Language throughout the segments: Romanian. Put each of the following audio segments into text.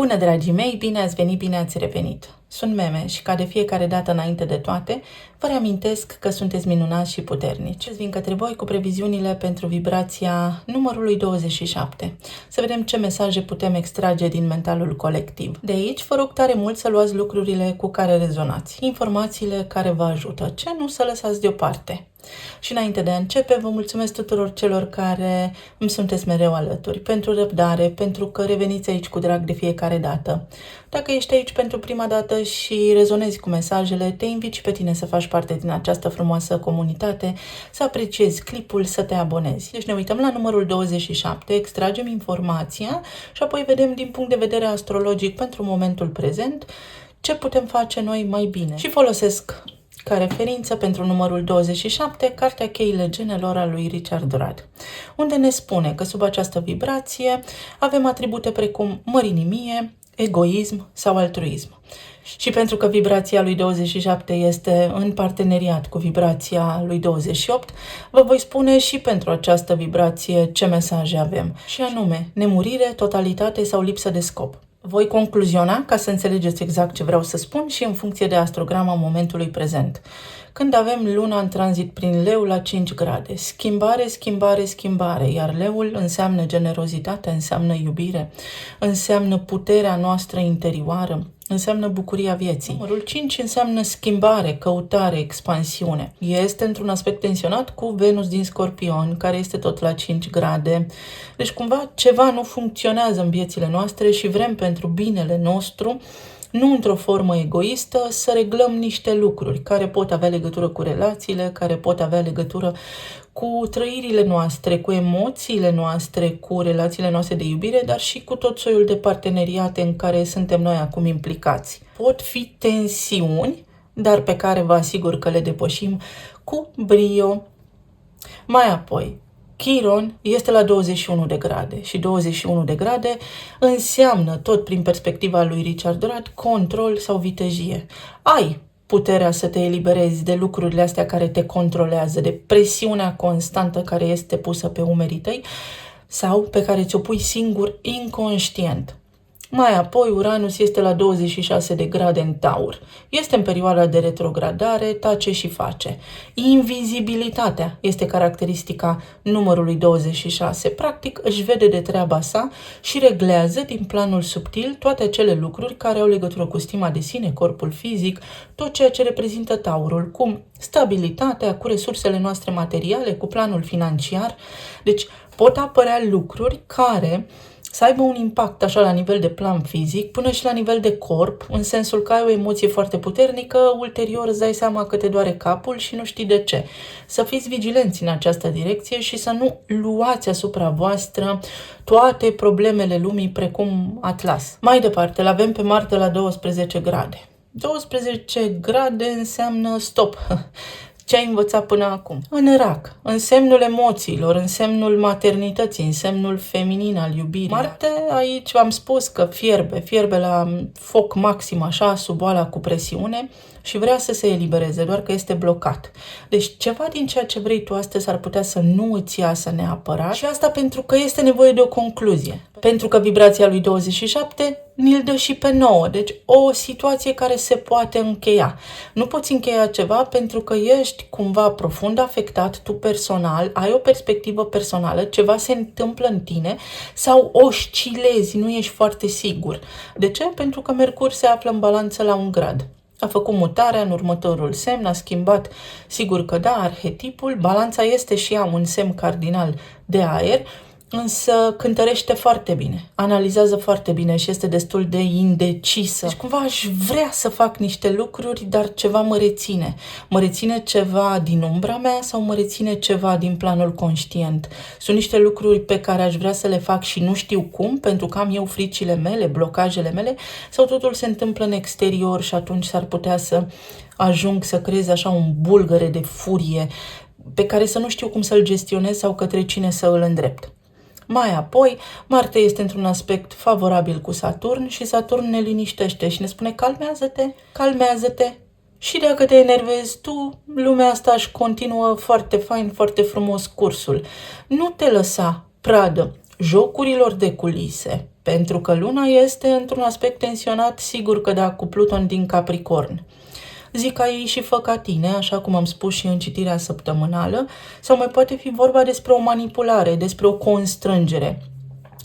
Bună, dragii mei! Bine ați venit, bine ați revenit! Sunt Meme și, ca de fiecare dată înainte de toate, vă reamintesc că sunteți minunați și puternici. Îți vin către voi cu previziunile pentru vibrația numărului 27. Să vedem ce mesaje putem extrage din mentalul colectiv. De aici, vă rog tare mult să luați lucrurile cu care rezonați, informațiile care vă ajută, ce nu să lăsați deoparte. Și înainte de a începe, vă mulțumesc tuturor celor care îmi sunteți mereu alături, pentru răbdare, pentru că reveniți aici cu drag de fiecare dată. Dacă ești aici pentru prima dată și rezonezi cu mesajele, te invit și pe tine să faci parte din această frumoasă comunitate, să apreciezi clipul, să te abonezi. Deci ne uităm la numărul 27, extragem informația și apoi vedem din punct de vedere astrologic pentru momentul prezent ce putem face noi mai bine. Și folosesc ca referință pentru numărul 27, Cartea Cheile Genelor a lui Richard Rudd, unde ne spune că sub această vibrație avem atribute precum mărinimie, egoism sau altruism. Și pentru că vibrația lui 27 este în parteneriat cu vibrația lui 28, vă voi spune și pentru această vibrație ce mesaje avem, și anume nemurire, totalitate sau lipsă de scop. Voi concluziona ca să înțelegeți exact ce vreau să spun și în funcție de astrograma momentului prezent. Când avem luna în tranzit prin leu la 5 grade, schimbare, schimbare, schimbare, iar leul înseamnă generozitate, înseamnă iubire, înseamnă puterea noastră interioară, înseamnă bucuria vieții. Numărul 5 înseamnă schimbare, căutare, expansiune. Este într-un aspect tensionat cu Venus din Scorpion, care este tot la 5 grade. Deci cumva ceva nu funcționează în viețile noastre și vrem pentru binele nostru, nu într-o formă egoistă, să reglăm niște lucruri care pot avea legătură cu relațiile, care pot avea legătură cu trăirile noastre, cu emoțiile noastre, cu relațiile noastre de iubire, dar și cu tot soiul de parteneriate în care suntem noi acum implicați. Pot fi tensiuni, dar pe care vă asigur că le depășim cu brio. Mai apoi, Chiron este la 21 de grade și 21 de grade înseamnă, tot prin perspectiva lui Richard Rudd, control sau vitejie. Ai puterea să te eliberezi de lucrurile astea care te controlează, de presiunea constantă care este pusă pe umerii tăi sau pe care ți-o pui singur inconștient. Mai apoi, Uranus este la 26 de grade în Taur. Este în perioada de retrogradare, tace și face. Invizibilitatea este caracteristica numărului 26. Practic, își vede de treaba sa și reglează din planul subtil toate acele lucruri care au legătură cu stima de sine, corpul fizic, tot ceea ce reprezintă Taurul, cum stabilitatea, cu resursele noastre materiale, cu planul financiar. Deci, pot apărea lucruri care să aibă un impact așa la nivel de plan fizic, până și la nivel de corp, în sensul că ai o emoție foarte puternică, ulterior îți dai seama că te doare capul și nu știi de ce. Să fiți vigilenți în această direcție și să nu luați asupra voastră toate problemele lumii precum Atlas. Mai departe, l-avem pe Marte la 12 grade. 12 grade înseamnă stop. Ce ai învățat până acum? În rac, în semnul emoțiilor, în semnul maternității, în semnul feminin al iubirii. Marte, aici v-am spus că fierbe la foc maxim așa, sub boala cu presiune și vrea să se elibereze, doar că este blocat. Deci ceva din ceea ce vrei tu astăzi ar putea să nu îți iasă neapărat și asta pentru că este nevoie de o concluzie. Pentru că vibrația lui 27 ni-l dă și pe 9, deci o situație care se poate încheia. Nu poți încheia ceva pentru că ești cumva profund afectat tu personal, ai o perspectivă personală, ceva se întâmplă în tine sau oscilezi, nu ești foarte sigur. De ce? Pentru că Mercur se află în balanță la 1 grad. A făcut mutarea în următorul semn, a schimbat, sigur că da, arhetipul, balanța este și ea un semn cardinal de aer, însă cântărește foarte bine, analizează foarte bine și este destul de indecisă. Deci cumva aș vrea să fac niște lucruri, dar ceva mă reține. Mă reține ceva din umbra mea sau mă reține ceva din planul conștient. Sunt niște lucruri pe care aș vrea să le fac și nu știu cum, pentru că am eu fricile mele, blocajele mele, sau totul se întâmplă în exterior și atunci s-ar putea să ajung să creez așa un bulgăre de furie pe care să nu știu cum să-l gestionez sau către cine să îl îndrept. Mai apoi, Marte este într-un aspect favorabil cu Saturn și Saturn ne liniștește și ne spune calmează-te, calmează-te. Și dacă te enervezi tu, lumea asta își continuă foarte fain, foarte frumos cursul. Nu te lăsa pradă jocurilor de culise, Pentru că luna este într-un aspect tensionat, sigur că da, cu Pluton din Capricorn. Zi ca ei și fă ca tine, așa cum am spus și în citirea săptămânală, sau mai poate fi vorba despre o manipulare, despre o constrângere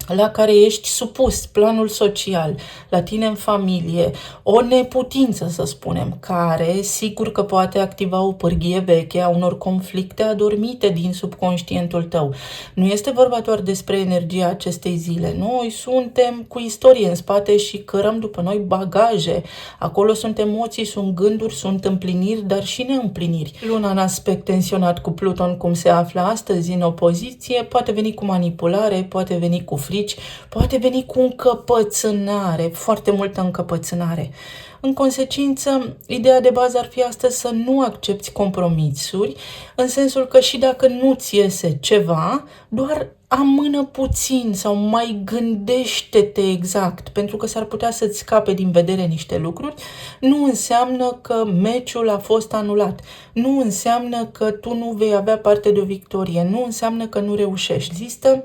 la care ești supus, planul social, la tine în familie, o neputință, să spunem, care sigur că poate activa o pârghie veche a unor conflicte adormite din subconștientul tău. Nu este vorba doar despre energia acestei zile. Noi suntem cu istorie în spate și cărăm după noi bagaje. Acolo sunt emoții, sunt gânduri, sunt împliniri, dar și neîmpliniri. Luna în aspect tensionat cu Pluton, cum se află astăzi în opoziție, poate veni cu manipulare, poate veni cu frici, poate veni cu încăpățânare, foarte multă încăpățânare. În consecință, ideea de bază ar fi astăzi să nu accepti compromisuri, în sensul că și dacă nu-ți iese ceva, doar amână puțin sau mai gândește-te exact, pentru că s-ar putea să-ți scape din vedere niște lucruri, nu înseamnă că meciul a fost anulat, nu înseamnă că tu nu vei avea parte de o victorie, nu înseamnă că nu reușești. Există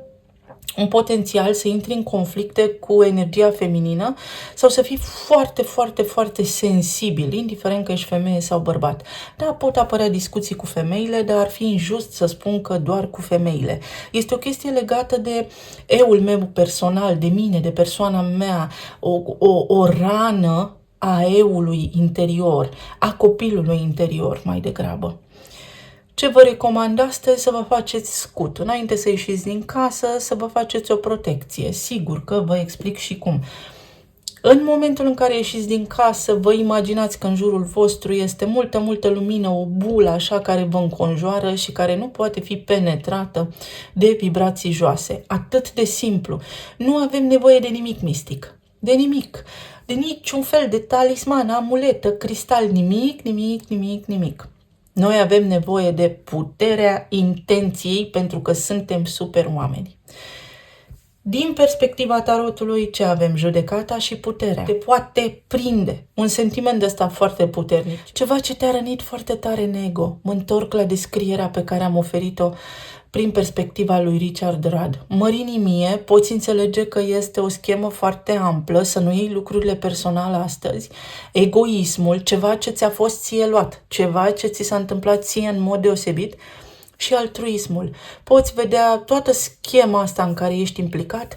un potențial să intri în conflicte cu energia feminină sau să fii foarte, foarte, foarte sensibil, indiferent că ești femeie sau bărbat. Da, pot apărea discuții cu femeile, dar ar fi injust să spun că doar cu femeile. Este o chestie legată de eul meu personal, de mine, de persoana mea, o rană a eului interior, a copilului interior mai degrabă. Ce vă recomand astăzi? Să vă faceți scut. Înainte să ieșiți din casă, să vă faceți o protecție. Sigur că vă explic și cum. În momentul în care ieșiți din casă, vă imaginați că în jurul vostru este multă, multă lumină, o bulă așa care vă înconjoară și care nu poate fi penetrată de vibrații joase. Atât de simplu. Nu avem nevoie de nimic mistic. De nimic. De niciun fel de talisman, amuletă, cristal, nimic, nimic, nimic, nimic. Noi avem nevoie de puterea intenției pentru că suntem super oameni. Din perspectiva tarotului, ce avem? Judecata și puterea. Te poate prinde un sentiment ăsta foarte puternic. Ceva ce te-a rănit foarte tare în ego. Mă întorc la descrierea pe care am oferit-o prin perspectiva lui Richard Rudd. Mărinii mie, poți înțelege că este o schemă foarte amplă, să nu iei lucrurile personale astăzi, egoismul, ceva ce ți-a fost ție luat, ceva ce ți s-a întâmplat ție în mod deosebit, și altruismul. Poți vedea toată schema asta în care ești implicat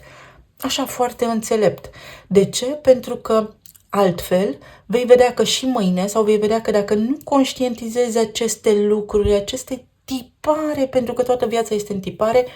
așa foarte înțelept. De ce? Pentru că altfel vei vedea că și mâine, sau vei vedea că dacă nu conștientizezi aceste lucruri, aceste tipare, pentru că toată viața este în tipare,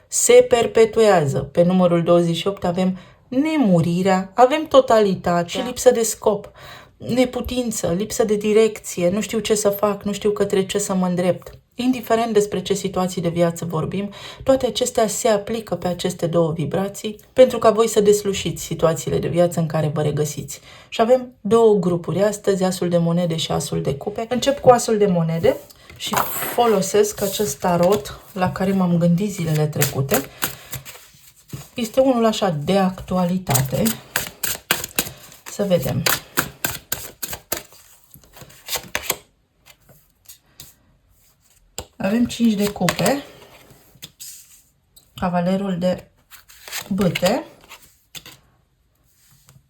se perpetuează. Pe numărul 28 avem nemurirea, avem totalitate și lipsă de scop, neputință, lipsă de direcție, nu știu ce să fac, nu știu către ce să mă îndrept. Indiferent despre ce situații de viață vorbim, toate acestea se aplică pe aceste două vibrații pentru ca voi să deslușiți situațiile de viață în care vă regăsiți. Și avem două grupuri astăzi, asul de monede și asul de cupe. Încep cu asul de monede și folosesc acest tarot la care m-am gândit zilele trecute. Este unul așa de actualitate. Să vedem. Avem 5 de cupe, cavalerul de bâte,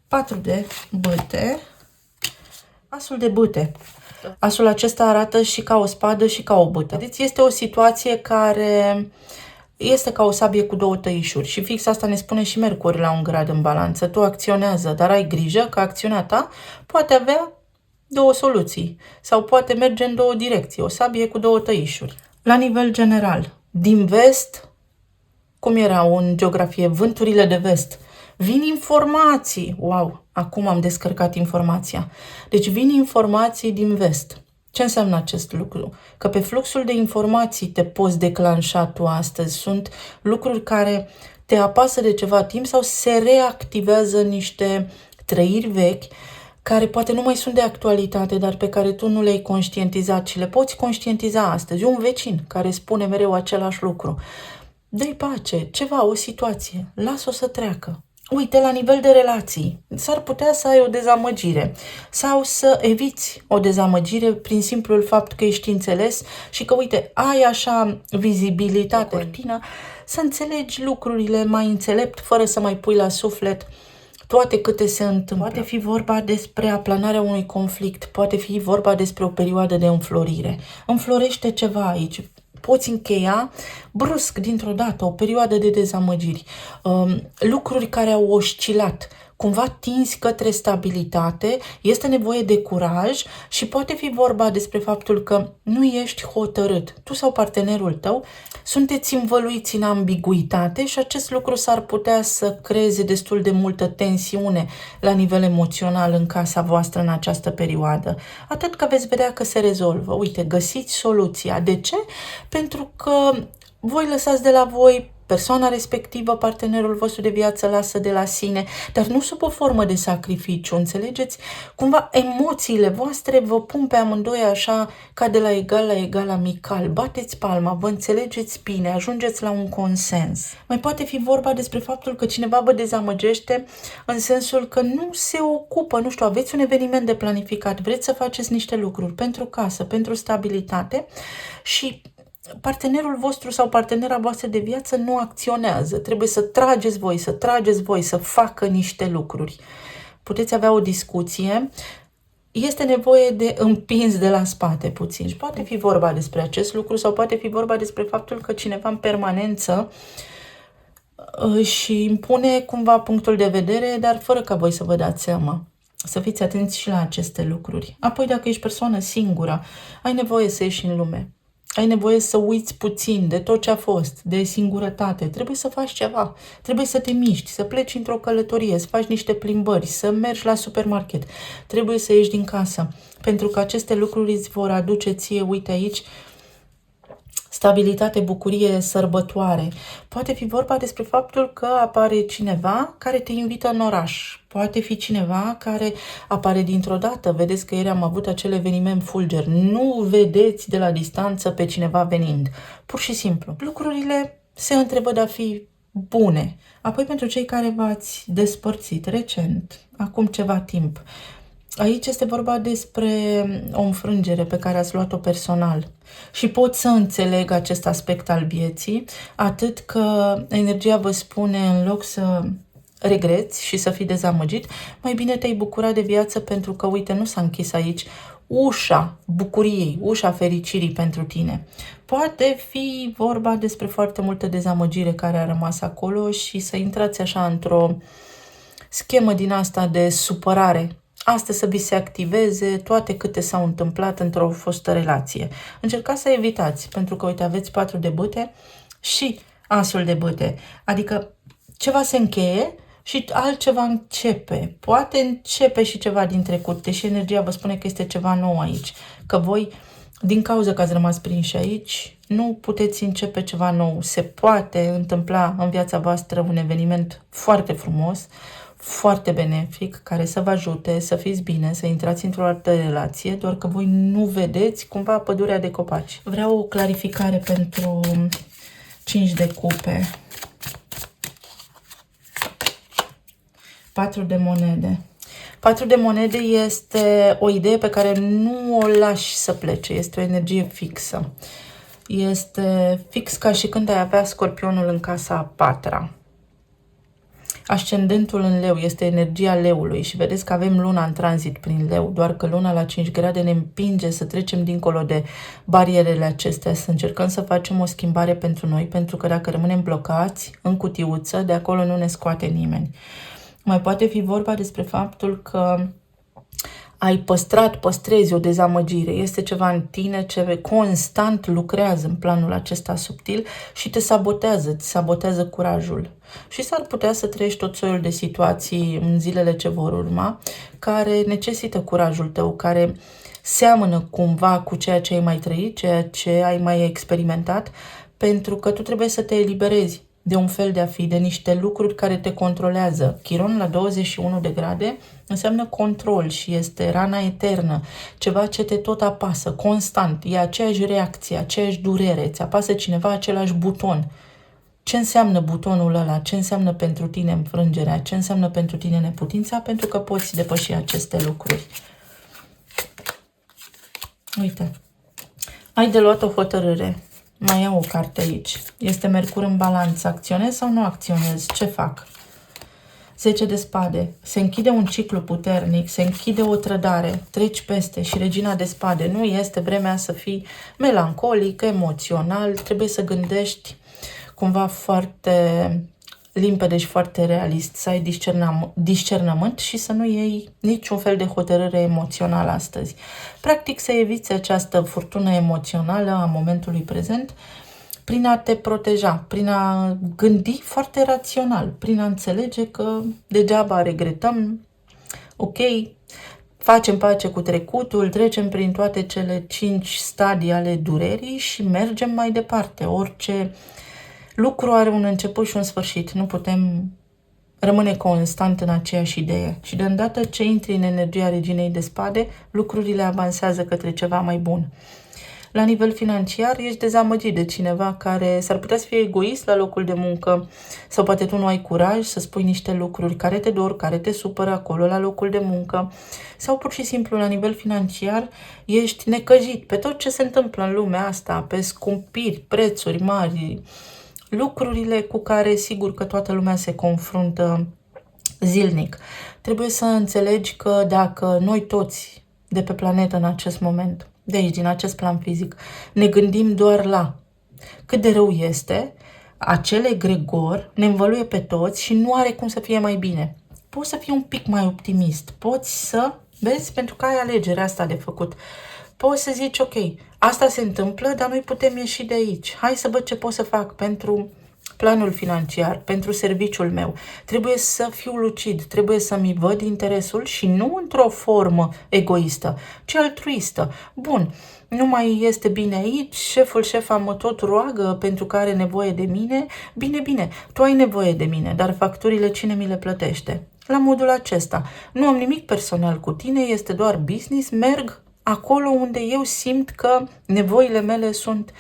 4 de bâte, asul de bâte. Asul acesta arată și ca o spadă și ca o bâtă. Deci este o situație care este ca o sabie cu două tăișuri și fix asta ne spune și Mercur la un grad în balanță. Tu acționează, dar ai grijă că acțiunea ta poate avea două soluții sau poate merge în două direcții, o sabie cu două tăișuri. La nivel general, din vest, cum erau în geografie, vânturile de vest, vin informații. Wow, acum am descărcat informația. Deci vin informații din vest. Ce înseamnă acest lucru? Că pe fluxul de informații te poți declanșa tu astăzi. Sunt lucruri care te apasă de ceva timp sau se reactivează niște trăiri vechi care poate nu mai sunt de actualitate, dar pe care tu nu le-ai conștientizat și le poți conștientiza astăzi. Un vecin care spune mereu același lucru. Dă-i pace, ceva, o situație, lasă-o să treacă. Uite, la nivel de relații, s-ar putea să ai o dezamăgire sau să eviți o dezamăgire prin simplul fapt că ești înțeles și că, uite, ai așa vizibilitate cortină să înțelegi lucrurile mai înțelept, fără să mai pui la suflet toate câte se întâmplă. Poate fi vorba despre aplanarea unui conflict, poate fi vorba despre o perioadă de înflorire. Înflorește ceva aici. Poți încheia brusc, dintr-o dată, o perioadă de dezamăgiri. Lucruri care au oscilat, cumva tinzi către stabilitate, este nevoie de curaj și poate fi vorba despre faptul că nu ești hotărât. Tu sau partenerul tău sunteți învăluiți în ambiguitate și acest lucru s-ar putea să creeze destul de multă tensiune la nivel emoțional în casa voastră în această perioadă. Atât că veți vedea că se rezolvă. Uite, găsiți soluția. De ce? Pentru că voi lăsați de la voi, persoana respectivă, partenerul vostru de viață lasă de la sine, dar nu sub o formă de sacrificiu, înțelegeți? Cumva emoțiile voastre vă pun pe amândoi așa ca de la egal amical. Bateți palma, vă înțelegeți bine, ajungeți la un consens. Mai poate fi vorba despre faptul că cineva vă dezamăgește în sensul că nu se ocupă, nu știu, aveți un eveniment de planificat, vreți să faceți niște lucruri pentru casă, pentru stabilitate și partenerul vostru sau partenera voastră de viață nu acționează. Trebuie să trageți voi, să facă niște lucruri. Puteți avea o discuție. Este nevoie de împins de la spate puțin. Și poate fi vorba despre acest lucru sau poate fi vorba despre faptul că cineva în permanență și impune cumva punctul de vedere, dar fără ca voi să vă dați seama. Să fiți atenți și la aceste lucruri. Apoi, dacă ești persoană singură, ai nevoie să ieși în lume. Ai nevoie să uiți puțin de tot ce a fost, de singurătate. Trebuie să faci ceva. Trebuie să te miști, să pleci într-o călătorie, să faci niște plimbări, să mergi la supermarket. Trebuie să ieși din casă. Pentru că aceste lucruri îți vor aduce ție, uite aici, stabilitate, bucurie, sărbătoare. Poate fi vorba despre faptul că apare cineva care te invită în oraș. Poate fi cineva care apare dintr-o dată. Vedeți că ieri am avut acel eveniment fulger. Nu vedeți de la distanță pe cineva venind. Pur și simplu. Lucrurile se întrevăd a fi bune. Apoi pentru cei care v-ați despărțit recent, acum ceva timp, aici este vorba despre o înfrângere pe care ați luat-o personal și pot să înțeleg acest aspect al vieții, atât că energia vă spune, în loc să regreți și să fii dezamăgit, mai bine te-ai bucura de viață pentru că, uite, nu s-a închis aici ușa bucuriei, ușa fericirii pentru tine. Poate fi vorba despre foarte multă dezamăgire care a rămas acolo și să intrați așa într-o schemă din asta de supărare. Asta să vi se activeze toate câte s-au întâmplat într-o fostă relație. Încercați să evitați, pentru că, uite, aveți 4 de bâte și asul de bâte. Adică ceva se încheie și altceva începe. Poate începe și ceva din trecut, deși energia vă spune că este ceva nou aici. Că voi, din cauza că ați rămas prinși aici, nu puteți începe ceva nou. Se poate întâmpla în viața voastră un eveniment foarte frumos, foarte benefic, care să vă ajute să fiți bine, să intrați într-o altă relație, doar că voi nu vedeți cumva pădurea de copaci. Vreau o clarificare pentru 5 de cupe. 4 de monede. 4 de monede este o idee pe care nu o lași să plece, este o energie fixă. Este fix ca și când ai avea Scorpionul în casa a 4-a. Ascendentul în leu este energia leului și vedeți că avem luna în tranzit prin leu, doar că luna la 5 grade ne împinge să trecem dincolo de barierele acestea, să încercăm să facem o schimbare pentru noi, pentru că dacă rămânem blocați în cutiuță, de acolo nu ne scoate nimeni. Mai poate fi vorba despre faptul că ai păstrezi o dezamăgire. Este ceva în tine ce constant lucrează în planul acesta subtil și te sabotează curajul. Și s-ar putea să trăiești tot soiul de situații în zilele ce vor urma, care necesită curajul tău, care seamănă cumva cu ceea ce ai mai trăit, ceea ce ai mai experimentat, pentru că tu trebuie să te eliberezi de un fel de a fi, de niște lucruri care te controlează. Chiron la 21 de grade înseamnă control și este rana eternă, ceva ce te tot apasă, constant, e aceeași reacție, aceeași durere, îți apasă cineva același buton. Ce înseamnă butonul ăla? Ce înseamnă pentru tine înfrângerea? Ce înseamnă pentru tine neputința? Pentru că poți depăși aceste lucruri. Uite, ai de luat o hotărâre. Mai iau o carte aici. Este Mercur în balanță. Acționez sau nu acționez? Ce fac? 10 de spade. Se închide un ciclu puternic, se închide o trădare, treci peste. Și Regina de spade. Nu este vremea să fii melancolic, emoțional. Trebuie să gândești cumva foarte limpede și foarte realist, să ai discernământ și să nu iei niciun fel de hotărâre emoțională astăzi. Practic să eviți această furtună emoțională a momentului prezent prin a te proteja, prin a gândi foarte rațional, prin a înțelege că degeaba regretăm, ok, facem pace cu trecutul, trecem prin toate cele 5 stadii ale durerii și mergem mai departe. Orice lucru are un început și un sfârșit. Nu putem rămâne constant în aceeași idee. Și de îndată ce intri în energia Reginei de spade, lucrurile avansează către ceva mai bun. La nivel financiar, ești dezamăgit de cineva care s-ar putea să fie egoist la locul de muncă sau poate tu nu ai curaj să spui niște lucruri care te dor, care te supără acolo la locul de muncă sau pur și simplu la nivel financiar ești necăjit pe tot ce se întâmplă în lumea asta, pe scumpiri, prețuri mari, lucrurile cu care sigur că toată lumea se confruntă zilnic. Trebuie să înțelegi că dacă noi toți de pe planetă în acest moment, de aici, din acest plan fizic, ne gândim doar la cât de rău este, acel egregor ne învăluie pe toți și nu are cum să fie mai bine. Poți să fii un pic mai optimist, poți să, vezi, pentru că ai alegerea asta de făcut, poți să zici, ok, asta se întâmplă, dar noi putem ieși de aici. Hai să văd ce pot să fac pentru planul financiar, pentru serviciul meu. Trebuie să fiu lucid, trebuie să-mi văd interesul și nu într-o formă egoistă, ci altruistă. Bun, nu mai este bine aici, șefa mă tot roagă pentru că are nevoie de mine. Bine, tu ai nevoie de mine, dar facturile cine mi le plătește? La modul acesta. Nu am nimic personal cu tine, este doar business, merg acolo unde eu simt că nevoile mele sunt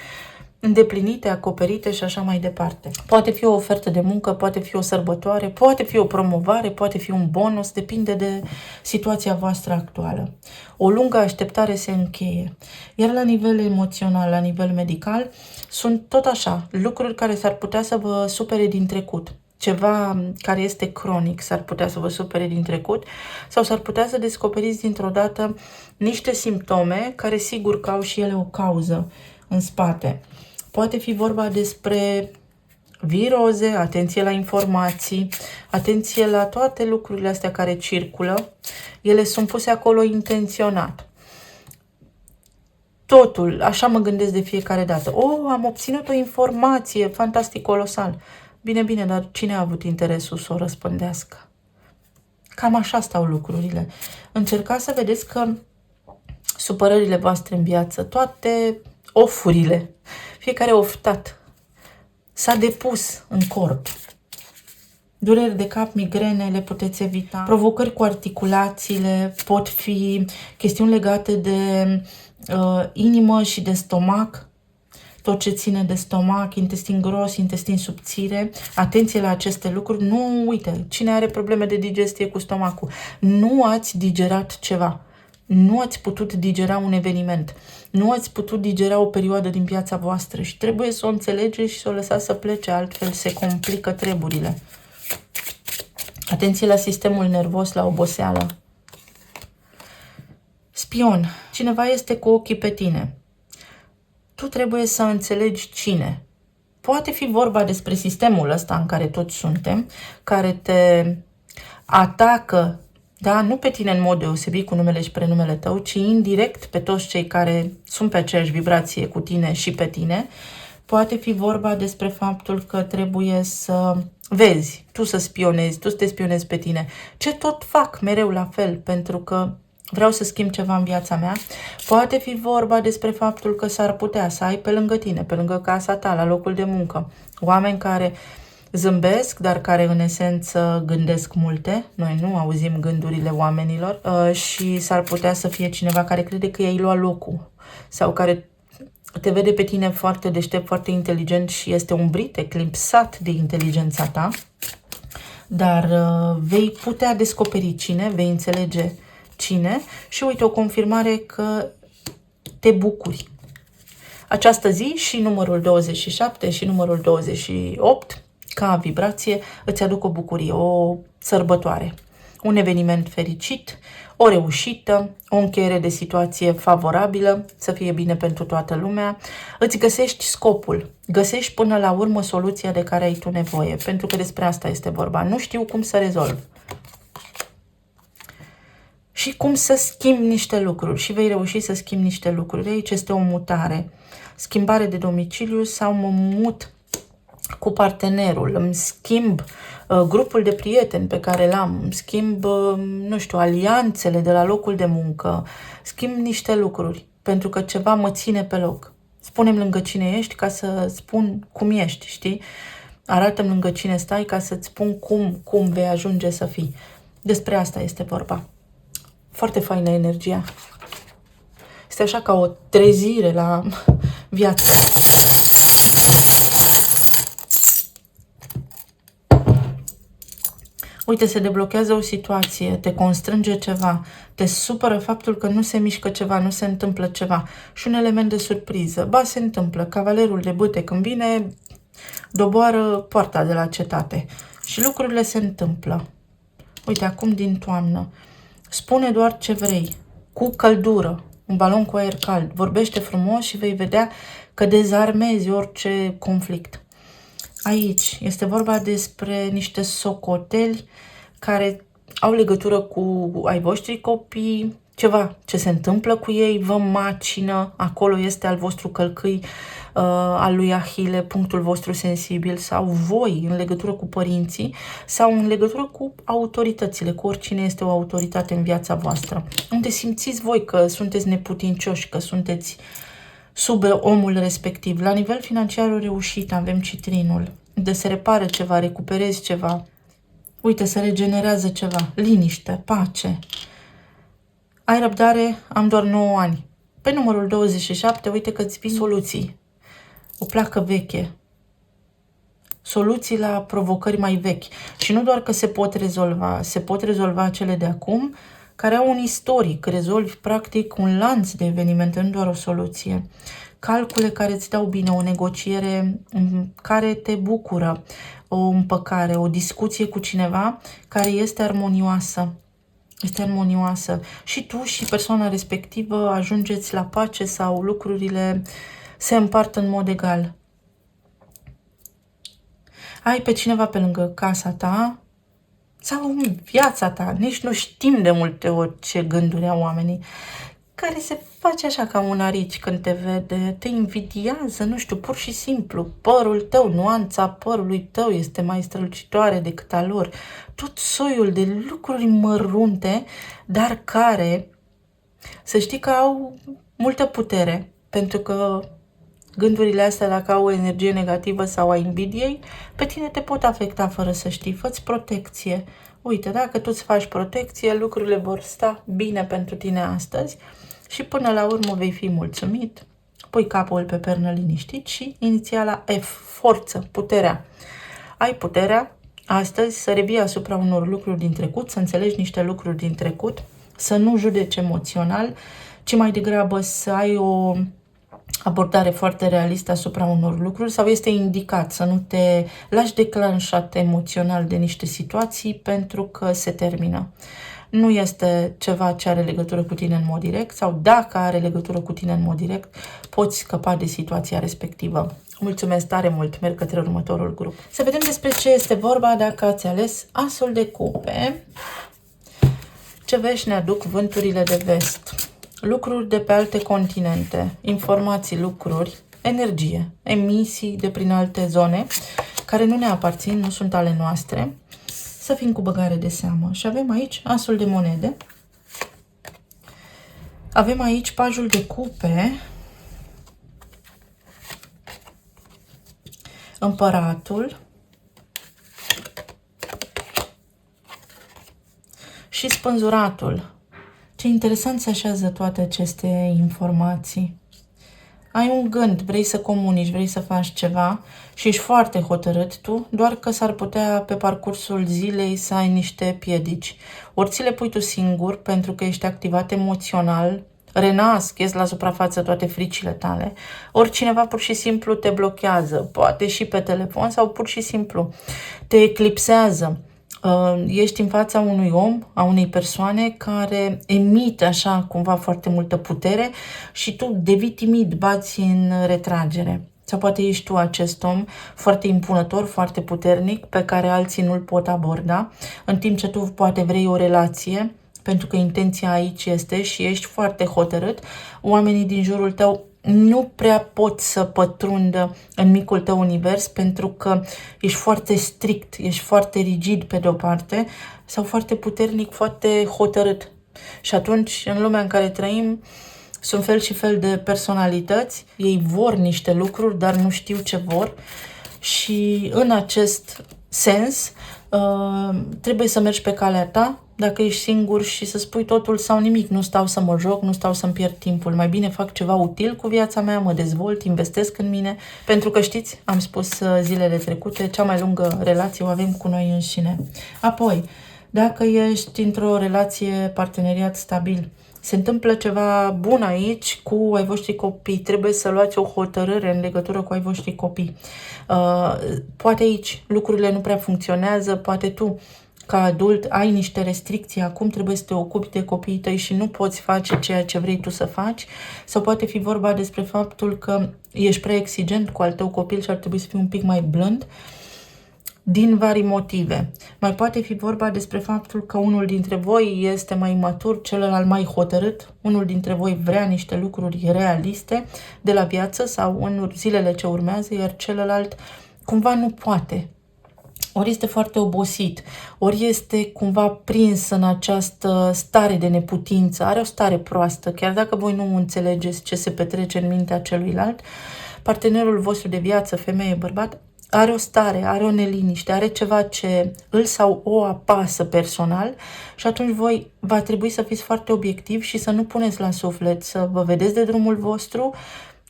îndeplinite, acoperite și așa mai departe. Poate fi o ofertă de muncă, poate fi o sărbătoare, poate fi o promovare, poate fi un bonus, depinde de situația voastră actuală. O lungă așteptare se încheie. Iar la nivel emoțional, la nivel medical, sunt tot așa, lucruri care s-ar putea să vă supere din trecut. Ceva care este cronic s-ar putea să vă supere din trecut sau s-ar putea să descoperiți dintr-o dată niște simptome care sigur că au și ele o cauză în spate. Poate fi vorba despre viroze, atenție la informații, atenție la toate lucrurile astea care circulă. Ele sunt puse acolo intenționat. Totul, așa mă gândesc de fiecare dată. Am obținut o informație, fantastic, colosal. Bine, dar cine a avut interesul să o răspândească? Cam așa stau lucrurile. Încercați să vedeți că supărările voastre în viață, toate ofurile, fiecare oftat, s-a depus în corp. Dureri de cap, migrene le puteți evita. Provocări cu articulațiile, pot fi chestiuni legate de inimă și de stomac, tot ce ține de stomac, intestin gros, intestin subțire. Atenție la aceste lucruri. Nu uite, cine are probleme de digestie cu stomacul, nu ați digerat ceva. Nu ați putut digera un eveniment. Nu ați putut digera o perioadă din viața voastră și trebuie să o înțelegeți și să o lăsați să plece, altfel se complică treburile. Atenție la sistemul nervos, la oboseală. Spion. Cineva este cu ochii pe tine. Tu trebuie să înțelegi cine. Poate fi vorba despre sistemul ăsta în care toți suntem, care te atacă, da, nu pe tine în mod deosebit cu numele și prenumele tău, ci indirect pe toți cei care sunt pe aceeași vibrație cu tine și pe tine. Poate fi vorba despre faptul că trebuie să vezi, tu să spionezi, tu să te spionezi pe tine. Ce tot fac mereu la fel, pentru că vreau să schimb ceva în viața mea. Poate fi vorba despre faptul că s-ar putea să ai pe lângă tine, pe lângă casa ta, la locul de muncă, oameni care zâmbesc, dar care în esență gândesc multe. Noi nu auzim gândurile oamenilor și s-ar putea să fie cineva care crede că i-ai luat locul sau care te vede pe tine foarte deștept, foarte inteligent și este umbrit, eclipsat de inteligența ta, dar vei putea descoperi cine, vei înțelege cine și uite o confirmare că te bucuri. Această zi și numărul 27 și numărul 28, ca vibrație, îți aduc o bucurie, o sărbătoare, un eveniment fericit, o reușită, o încheiere de situație favorabilă, să fie bine pentru toată lumea. Îți găsești scopul, găsești până la urmă soluția de care ai tu nevoie, pentru că despre asta este vorba. Nu știu cum să rezolv și cum să schimb niște lucruri și vei reuși să schimbi niște lucruri. Aici este o mutare, schimbare de domiciliu sau mă mut cu partenerul, îmi schimb grupul de prieteni pe care l-am, îmi schimb, nu știu, alianțele de la locul de muncă, schimb niște lucruri, pentru că ceva mă ține pe loc. Spune-mi lângă cine ești ca să spun cum ești, știi? Arată-mi lângă cine stai ca să-ți spun cum vei ajunge să fii. Despre asta este vorba. Foarte faină energia. Este așa ca o trezire la viață. Uite, se deblochează o situație, te constrânge ceva, te supără faptul că nu se mișcă ceva, nu se întâmplă ceva. Și un element de surpriză. Ba, se întâmplă. Cavalerul de bâte, când vine, doboară poarta de la cetate. Și lucrurile se întâmplă. Uite, acum din toamnă. Spune doar ce vrei, cu căldură, un balon cu aer cald. Vorbește frumos și vei vedea că dezarmezi orice conflict. Aici este vorba despre niște socoteli care au legătură cu ai voștri copii, ceva ce se întâmplă cu ei, vă macină, acolo este al vostru călcâi, al lui Ahile, punctul vostru sensibil, sau voi în legătură cu părinții sau în legătură cu autoritățile, cu oricine este o autoritate în viața voastră, unde simțiți voi că sunteți neputincioși, că sunteți sub omul respectiv. La nivel financiar o reușită, avem citrinul, de se repară ceva, recuperezi ceva, uite, se regenerează ceva, liniște, pace. Ai răbdare, am doar 9 ani. Pe numărul 27, uite că îți vin soluții. O placă veche. Soluții la provocări mai vechi. Și nu doar că se pot rezolva cele de acum, care au un istoric. Rezolvi practic un lanț de evenimente, nu doar o soluție. Calcule care îți dau bine, o negociere care te bucură, o împăcare, o discuție cu cineva care este armonioasă. Este armonioasă. Și tu și persoana respectivă ajungeți la pace sau lucrurile se împart în mod egal. Ai pe cineva pe lângă casa ta sau în viața ta, nici nu știm de multe ori ce gânduri au oamenii, care se face așa ca un arici când te vede, te invidiază, nu știu, pur și simplu, părul tău, nuanța părului tău este mai strălucitoare decât a lor. Tot soiul de lucruri mărunte, dar care, să știi că au multă putere, pentru că gândurile astea, dacă au o energie negativă sau a invidiei, pe tine te pot afecta fără să știi. Fă-ți protecție. Uite, dacă tu îți faci protecție, lucrurile vor sta bine pentru tine astăzi și până la urmă vei fi mulțumit. Pui capul pe pernă liniștit și inițiala F, forță, puterea. Ai puterea astăzi să revii asupra unor lucruri din trecut, să înțelegi niște lucruri din trecut, să nu judeci emoțional, ci mai degrabă să ai o abordare foarte realistă asupra unor lucruri sau este indicat să nu te lași declanșat emoțional de niște situații pentru că se termină. Nu este ceva ce are legătură cu tine în mod direct sau dacă are legătură cu tine în mod direct, poți scăpa de situația respectivă. Mulțumesc tare mult, merg către următorul grup. Să vedem despre ce este vorba dacă ați ales asul de cupe. Ce vești ne aduc vânturile de vest? Lucruri de pe alte continente, informații, lucruri, energie, emisii de prin alte zone care nu ne aparțin, nu sunt ale noastre. Să fim cu băgare de seamă. Și avem aici asul de monede. Avem aici pajul de cupe, împăratul și spânzuratul. Ce interesant se așează toate aceste informații. Ai un gând, vrei să comunici, vrei să faci ceva și ești foarte hotărât tu, doar că s-ar putea pe parcursul zilei să ai niște piedici. Ori ți le pui tu singur pentru că ești activat emoțional, renasc, ies la suprafață toate fricile tale, ori cineva pur și simplu te blochează, poate și pe telefon sau pur și simplu te eclipsează. Ești în fața unui om, a unei persoane care emite așa cumva foarte multă putere și tu devii timid, bați în retragere. Sau poate ești tu acest om foarte impunător, foarte puternic, pe care alții nu-l pot aborda, în timp ce tu poate vrei o relație, pentru că intenția aici este și ești foarte hotărât, oamenii din jurul tău nu prea pot să pătrundă în micul tău univers pentru că ești foarte strict, ești foarte rigid pe de-o parte sau foarte puternic, foarte hotărât. Și atunci, în lumea în care trăim, sunt fel și fel de personalități, ei vor niște lucruri, dar nu știu ce vor și în acest sens trebuie să mergi pe calea ta, dacă ești singur și să spui totul sau nimic, nu stau să mă joc, nu stau să-mi pierd timpul, mai bine fac ceva util cu viața mea, mă dezvolt, investesc în mine, pentru că știți, am spus zilele trecute, cea mai lungă relație o avem cu noi înșine. Apoi, dacă ești într-o relație parteneriat stabil, se întâmplă ceva bun aici cu ai voștri copii. Trebuie să luați o hotărâre în legătură cu ai voștri copii. Poate aici lucrurile nu prea funcționează, poate tu ca adult ai niște restricții, acum trebuie să te ocupi de copiii tăi și nu poți face ceea ce vrei tu să faci, sau poate fi vorba despre faptul că ești prea exigent cu al tău copil și ar trebui să fii un pic mai blând, din vari motive. Mai poate fi vorba despre faptul că unul dintre voi este mai matur, celălalt mai hotărât, unul dintre voi vrea niște lucruri realiste de la viață sau în zilele ce urmează, iar celălalt cumva nu poate. Ori este foarte obosit, ori este cumva prins în această stare de neputință, are o stare proastă, chiar dacă voi nu înțelegeți ce se petrece în mintea celuilalt, partenerul vostru de viață, femeie, bărbat, are o stare, are o neliniște, are ceva ce îl sau o apasă personal și atunci voi va trebui să fiți foarte obiectivi și să nu puneți la suflet, să vă vedeți de drumul vostru,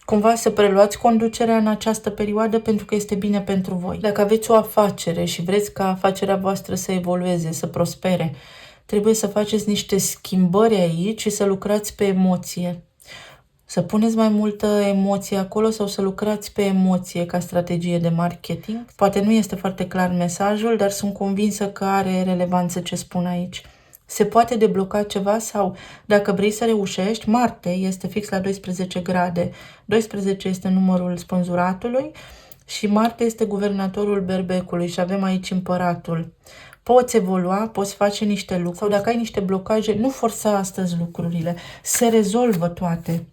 cumva să preluați conducerea în această perioadă pentru că este bine pentru voi. Dacă aveți o afacere și vreți ca afacerea voastră să evolueze, să prospere, trebuie să faceți niște schimbări aici și să lucrați pe emoție. Să puneți mai multă emoție acolo sau să lucrați pe emoție ca strategie de marketing. Poate nu este foarte clar mesajul, dar sunt convinsă că are relevanță ce spun aici. Se poate debloca ceva sau dacă vrei să reușești, Marte este fix la 12 grade. 12 este numărul spânzuratului și Marte este guvernatorul berbecului și avem aici împăratul. Poți evolua, poți face niște lucruri sau dacă ai niște blocaje, nu forța astăzi lucrurile. Se rezolvă toate.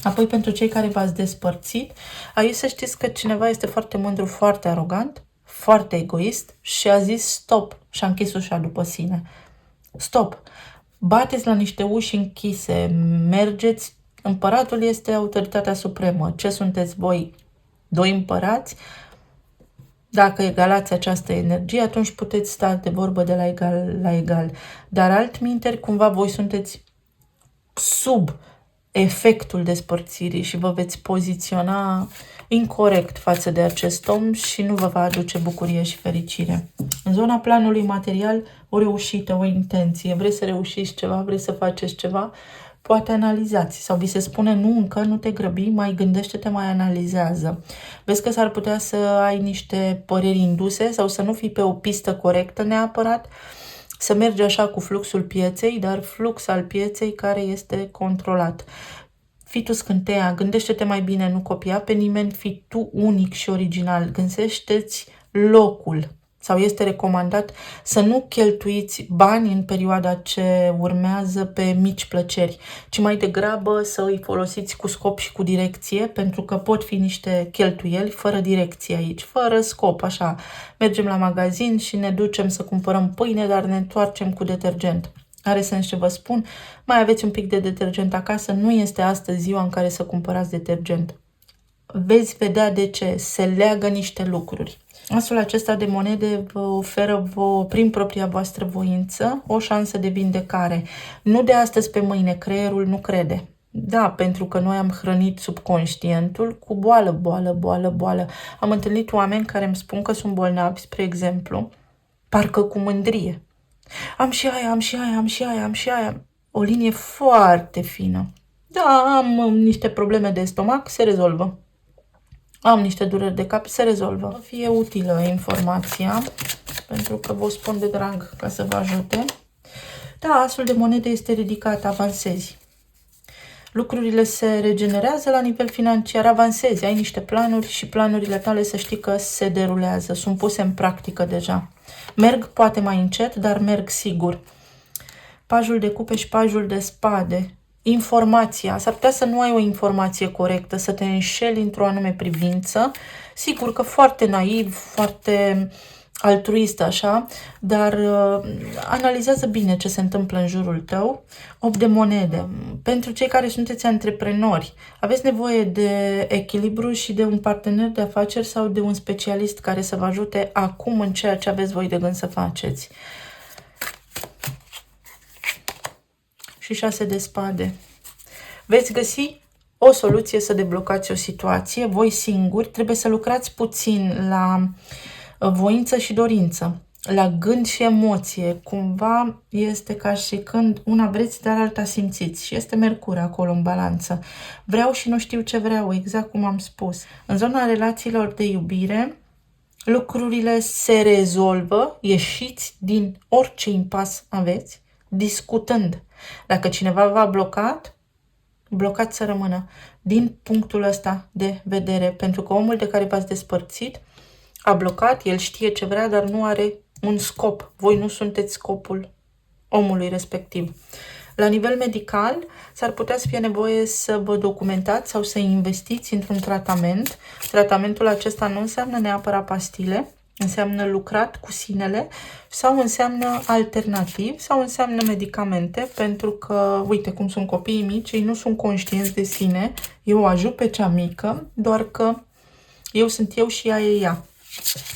Apoi, pentru cei care v-ați despărțit, aici să știți că cineva este foarte mândru, foarte arogant, foarte egoist și a zis stop și a închis ușa după sine. Stop! Bateți la niște uși închise, mergeți, împăratul este autoritatea supremă. Ce sunteți voi? Doi împărați? Dacă egalați această energie, atunci puteți sta de vorbă de la egal la egal. Dar altminteri, cumva voi sunteți sub efectul despărțirii și vă veți poziționa incorect față de acest om și nu vă va aduce bucurie și fericire. În zona planului material, o reușită, o intenție, vrei să reușiți ceva, vrei să faceți ceva, poate analizați sau vi se spune nu încă, nu te grăbi, mai gândește-te, mai analizează. Vezi că s-ar putea să ai niște păreri induse sau să nu fii pe o pistă corectă neapărat, să mergi așa cu fluxul pieței, dar flux al pieței care este controlat. Fii tu scânteia, gândește-te mai bine, nu copia pe nimeni, fii tu unic și original, gândește-ți locul. Sau este recomandat să nu cheltuiți bani în perioada ce urmează pe mici plăceri, ci mai degrabă să îi folosiți cu scop și cu direcție, pentru că pot fi niște cheltuieli fără direcție aici, fără scop, așa. Mergem la magazin și ne ducem să cumpărăm pâine, dar ne întoarcem cu detergent. Are sens ce vă spun? Mai aveți un pic de detergent acasă, nu este astăzi ziua în care să cumpărați detergent. Veți vedea de ce, se leagă niște lucruri. Asul acesta de monede vă oferă prin propria voastră voință o șansă de vindecare. Nu de astăzi pe mâine, creierul nu crede. Da, pentru că noi am hrănit subconștientul cu boală. Am întâlnit oameni care îmi spun că sunt bolnavi, spre exemplu, parcă cu mândrie. Am și aia. O linie foarte fină. Da, am niște probleme de stomac, se rezolvă. Am niște dureri de cap, se rezolvă. Fie utilă informația, pentru că vă spun de drag ca să vă ajute. Da, asul de monede este ridicat, avansezi. Lucrurile se regenerează la nivel financiar, avansezi, ai niște planuri și planurile tale să știi că se derulează, sunt puse în practică deja. Merg poate mai încet, dar merg sigur. Pajul de cupe și pajul de spade. Informația. S-ar putea să nu ai o informație corectă, să te înșeli într-o anume privință. Sigur că foarte naiv, foarte altruist așa, dar analizează bine ce se întâmplă în jurul tău. 8 de monede. Pentru cei care sunteți antreprenori, aveți nevoie de echilibru și de un partener de afaceri sau de un specialist care să vă ajute acum în ceea ce aveți voi de gând să faceți. Și 6 de spade. Veți găsi o soluție să deblocați o situație, voi singuri, trebuie să lucrați puțin la voință și dorință, la gând și emoție. Cumva este ca și când una vreți, dar alta simțiți. Și este Mercur acolo în balanță. Vreau și nu știu ce vreau, exact cum am spus. În zona relațiilor de iubire, lucrurile se rezolvă, ieșiți din orice impas aveți, discutând. Dacă cineva v-a blocat să rămână din punctul ăsta de vedere, pentru că omul de care v-ați despărțit a blocat, el știe ce vrea, dar nu are un scop. Voi nu sunteți scopul omului respectiv. La nivel medical, s-ar putea să fie nevoie să vă documentați sau să investiți într-un tratament. Tratamentul acesta nu înseamnă neapărat pastile, înseamnă lucrat cu sinele sau înseamnă alternativ sau înseamnă medicamente, pentru că, uite cum sunt copiii mici, ei nu sunt conștienți de sine, eu o ajut pe cea mică, doar că eu sunt eu și ea e ea.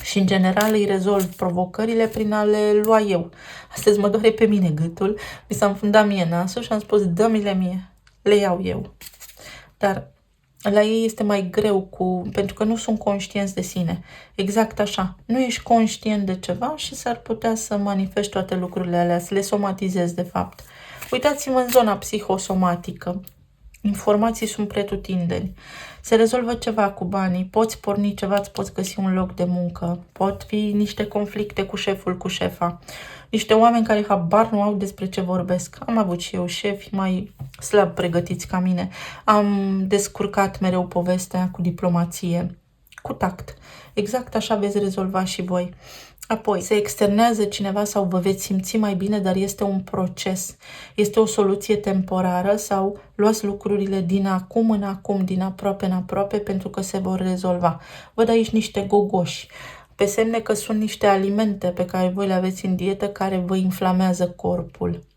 Și în general îi rezolv provocările prin a le lua eu. Astăzi mă doare pe mine gâtul, mi s-a înfundat mie nasul și am spus dă-mi-le mie, le iau eu. Dar la ei este mai greu pentru că nu sunt conștienți de sine. Exact așa. Nu ești conștient de ceva și s-ar putea să manifesti toate lucrurile alea, să le somatizezi de fapt. Uitați-vă în zona psihosomatică. Informații sunt pretutindeni. Se rezolvă ceva cu banii, poți porni ceva, îți poți găsi un loc de muncă, pot fi niște conflicte cu șeful, cu șefa, niște oameni care habar nu au despre ce vorbesc. Am avut și eu șefi mai slab pregătiți ca mine. Am descurcat mereu povestea cu diplomație, cu tact. Exact așa veți rezolva și voi. Apoi, se externează cineva sau vă veți simți mai bine, dar este un proces. Este o soluție temporară sau luați lucrurile din acum în acum, din aproape în aproape, pentru că se vor rezolva. Văd aici niște gogoși, pe semne că sunt niște alimente pe care voi le aveți în dietă care vă inflamează corpul.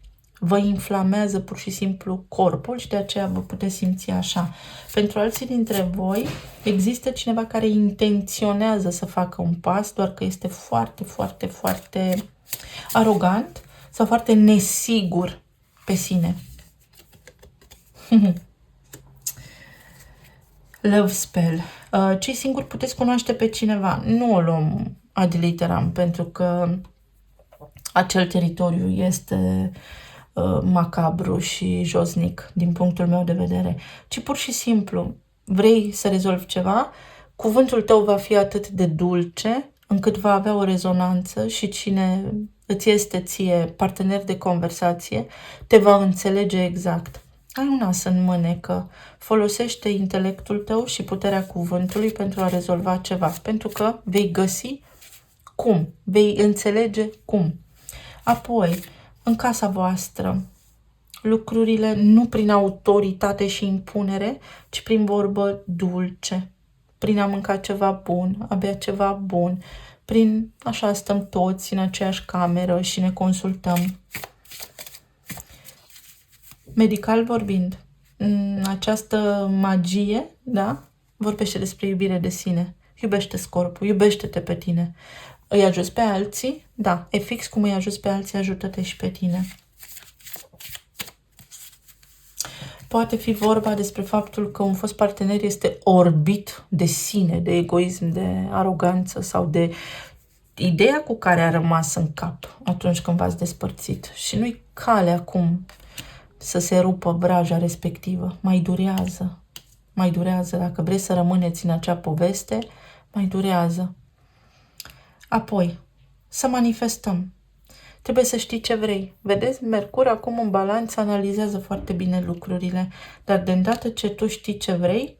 Vă inflamează pur și simplu corpul și de aceea vă puteți simți așa. Pentru alții dintre voi există cineva care intenționează să facă un pas, doar că este foarte, foarte, foarte arogant sau foarte nesigur pe sine. Love spell. Cei singuri puteți cunoaște pe cineva. Nu o luăm ad literam, pentru că acel teritoriu este macabru și josnic din punctul meu de vedere, ci pur și simplu vrei să rezolvi ceva, cuvântul tău va fi atât de dulce încât va avea o rezonanță și cine îți este ție partener de conversație te va înțelege exact. Ai un as în mânecă, folosește intelectul tău și puterea cuvântului pentru a rezolva ceva, pentru că vei găsi cum, vei înțelege cum. Apoi, în casa voastră, lucrurile nu prin autoritate și impunere, ci prin vorbă dulce, prin a mânca ceva bun, a bea ceva bun, prin așa stăm toți în aceeași cameră și ne consultăm. Medical vorbind, această magie, da, vorbește despre iubire de sine. Iubește-ți corpul, iubește-te pe tine. Îi ajuți pe alții? Da, e fix cum îi ajuți pe alții, ajută-te și pe tine. Poate fi vorba despre faptul că un fost partener este orbit de sine, de egoism, de aroganță sau de ideea cu care a rămas în cap atunci când v-ați despărțit. Și nu-i cale acum să se rupă vraja respectivă. Mai durează. Mai durează. Dacă vreți să rămâneți în acea poveste, mai durează. Apoi, să manifestăm. Trebuie să știi ce vrei. Vedeți, Mercur acum în balanță analizează foarte bine lucrurile. Dar de îndată ce tu știi ce vrei,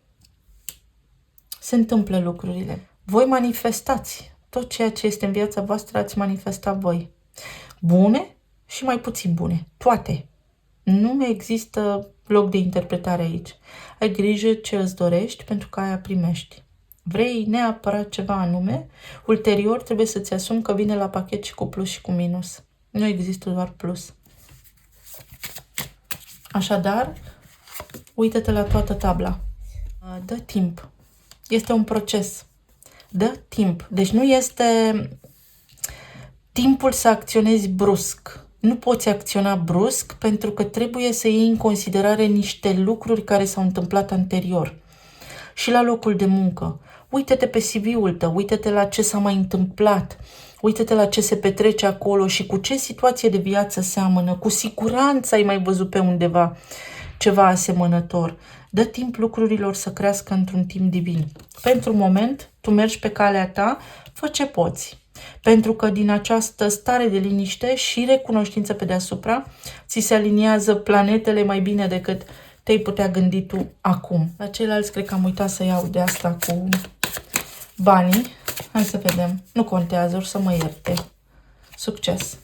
se întâmplă lucrurile. Voi manifestați. Tot ceea ce este în viața voastră ați manifestat voi. Bune și mai puțin bune. Toate. Nu există loc de interpretare aici. Ai grijă ce îți dorești pentru că aia primești. Vrei neapărat ceva anume, ulterior trebuie să-ți asumi că vine la pachet și cu plus și cu minus. Nu există doar plus. Așadar, uită-te la toată tabla. Dă timp. Este un proces. Dă timp. Deci nu este timpul să acționezi brusc. Nu poți acționa brusc pentru că trebuie să iei în considerare niște lucruri care s-au întâmplat anterior. Și la locul de muncă. Uită-te pe CV-ul tău, uită-te la ce s-a mai întâmplat, uită-te la ce se petrece acolo și cu ce situație de viață seamănă. Cu siguranță ai mai văzut pe undeva ceva asemănător. Dă timp lucrurilor să crească într-un timp divin. Pentru moment, tu mergi pe calea ta, fă ce poți. Pentru că din această stare de liniște și recunoștință pe deasupra, ți se aliniază planetele mai bine decât te-ai putea gândi tu acum. La ceilalți cred că am uitat să iau de asta cu banii. Hai să vedem. Nu contează, or să mă ierte. Succes.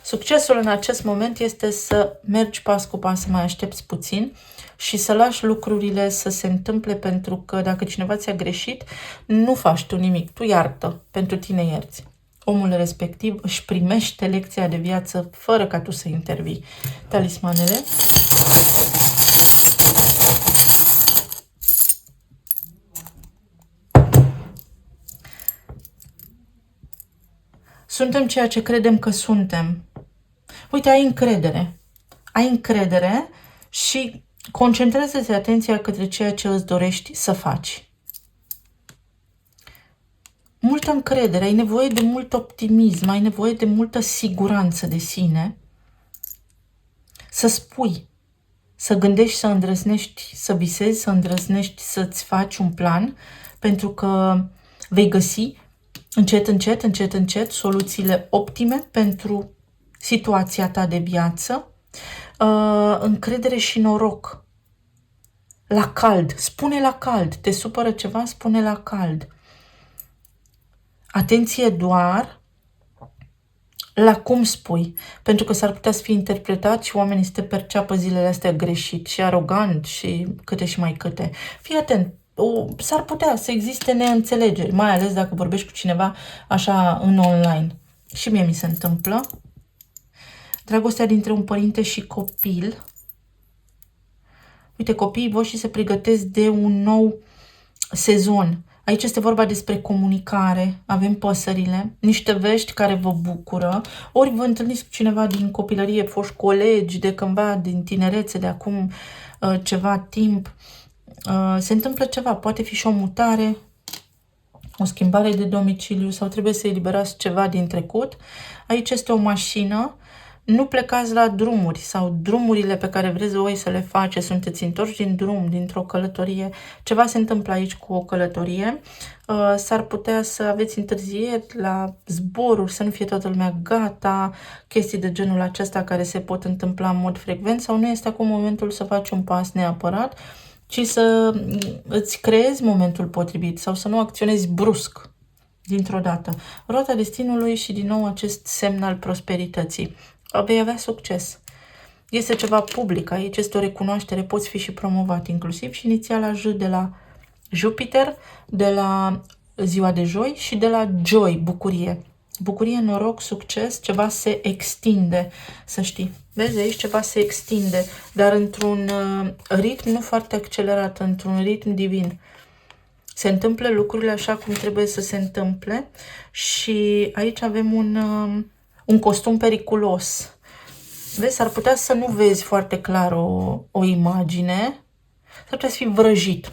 Succesul în acest moment este să mergi pas cu pas, să mai aștepți puțin și să lași lucrurile să se întâmple, pentru că dacă cineva ți-a greșit, nu faci tu nimic. Tu iartă. Pentru tine ierți. Omul respectiv își primește lecția de viață fără ca tu să intervii. Talismanele. Suntem ceea ce credem că suntem. Uite, ai încredere. Ai încredere și concentrează-ți atenția către ceea ce îți dorești să faci. Multă încredere, ai nevoie de mult optimism, ai nevoie de multă siguranță de sine. Să spui, să gândești, să îndrăznești, să visezi, să îndrăznești, să-ți faci un plan, pentru că vei găsi încet, încet, încet, încet soluțiile optime pentru situația ta de viață. Încredere și noroc. La cald. Spune la cald. Te supără ceva? Spune la cald. Atenție doar la cum spui. Pentru că s-ar putea să fie interpretat și oamenii să te perceapă zilele astea greșit și arogant și câte și mai câte. Fii atent. S-ar putea să existe neînțelegeri, mai ales dacă vorbești cu cineva așa în online. Și mie mi se întâmplă. Dragostea dintre un părinte și copil. Uite, copiii voștri se pregătesc de un nou sezon. Aici este vorba despre comunicare. Avem păsările, niște vești care vă bucură. Ori vă întâlniți cu cineva din copilărie, foști colegi, de cândva, din tinerețe, de acum ceva timp. Se întâmplă ceva, poate fi și o mutare, o schimbare de domiciliu sau trebuie să eliberați ceva din trecut. Aici este o mașină. Nu plecați la drumuri sau drumurile pe care vreți voi să le faceți, sunteți întorși din drum, dintr-o călătorie. Ceva se întâmplă aici cu o călătorie. S-ar putea să aveți întârzieri la zboruri, să nu fie toată lumea gata, chestii de genul acesta care se pot întâmpla în mod frecvent sau nu este acum momentul să faci un pas neapărat, ci să îți creezi momentul potrivit sau să nu acționezi brusc dintr-o dată. Roata destinului și din nou acest semn al prosperității. Vei avea succes. Este ceva public aici, este o recunoaștere, poți fi și promovat, inclusiv și inițiala J de la Jupiter, de la ziua de joi și de la joy, bucurie. Bucurie, noroc, succes, ceva se extinde, să știi. Vezi, aici ceva se extinde, dar într-un ritm nu foarte accelerat, într-un ritm divin. Se întâmplă lucrurile așa cum trebuie să se întâmple și aici avem un costum periculos. Vezi, s-ar putea să nu vezi foarte clar o imagine, s-ar putea să fii vrăjit.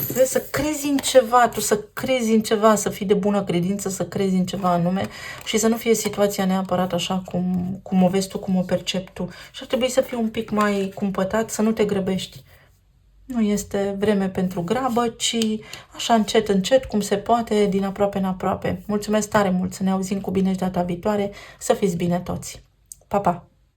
Trebuie să crezi în ceva, tu să crezi în ceva, să fii de bună credință, să crezi în ceva anume și să nu fie situația neapărat așa cum o vezi tu, cum o percepi tu. Și ar trebui să fii un pic mai cumpătat, să nu te grăbești. Nu este vreme pentru grabă, ci așa încet, încet, cum se poate, din aproape în aproape. Mulțumesc tare mult, să ne auzim cu bine și data viitoare, să fiți bine toți. Pa, pa!